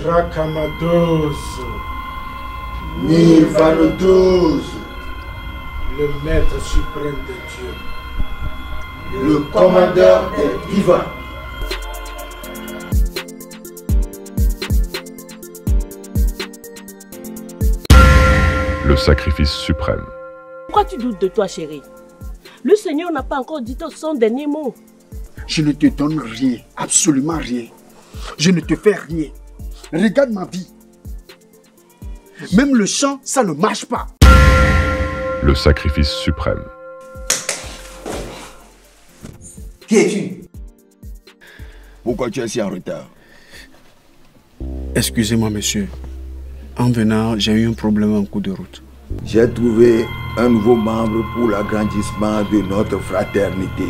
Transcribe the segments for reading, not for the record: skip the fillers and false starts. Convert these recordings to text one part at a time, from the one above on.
Tracamadoso. Nirvanodoso. Le maître suprême de Dieu. Le commandeur des vivants. Le sacrifice suprême. Pourquoi tu doutes de toi, chérie? Le Seigneur n'a pas encore dit son dernier mot. Je ne te donne rien, absolument rien. Je ne te fais rien. Regarde ma vie. Même le chant, ça ne marche pas. Le sacrifice suprême. Qui es-tu? Pourquoi tu es si en retard? Excusez-moi, monsieur. En venant, j'ai eu un problème en cours de route. J'ai trouvé un nouveau membre pour l'agrandissement de notre fraternité.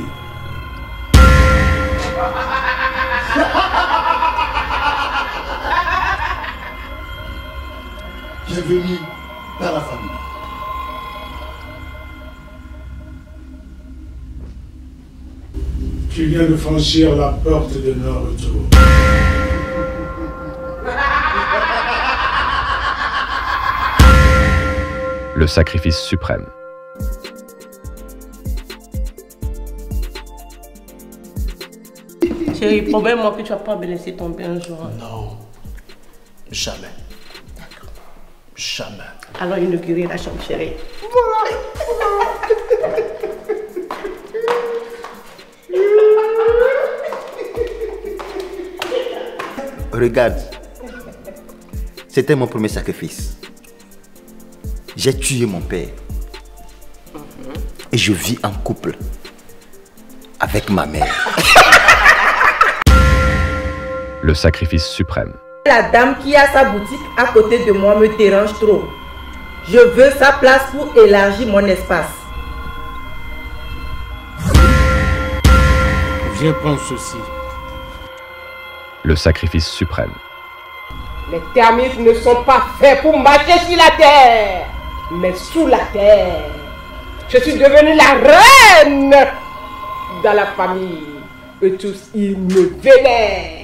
Bienvenue dans la famille. Tu viens de franchir la porte de non-retour. Le sacrifice suprême. Chérie, promets-moi que tu vas pas me laisser tomber un jour. Non, jamais. D'accord. Jamais. Alors inaugurer la chambre, chérie. Regarde, c'était mon premier sacrifice. J'ai tué mon père. Et je vis en couple avec ma mère. Le sacrifice suprême. La dame qui a sa boutique à côté de moi me dérange trop. Je veux sa place pour élargir mon espace. Viens prendre ceci. Le sacrifice suprême. Les termites ne sont pas faits pour marcher sur la terre, mais sous la terre. Je suis devenue la reine dans la famille. Et tous, ils me vénèrent.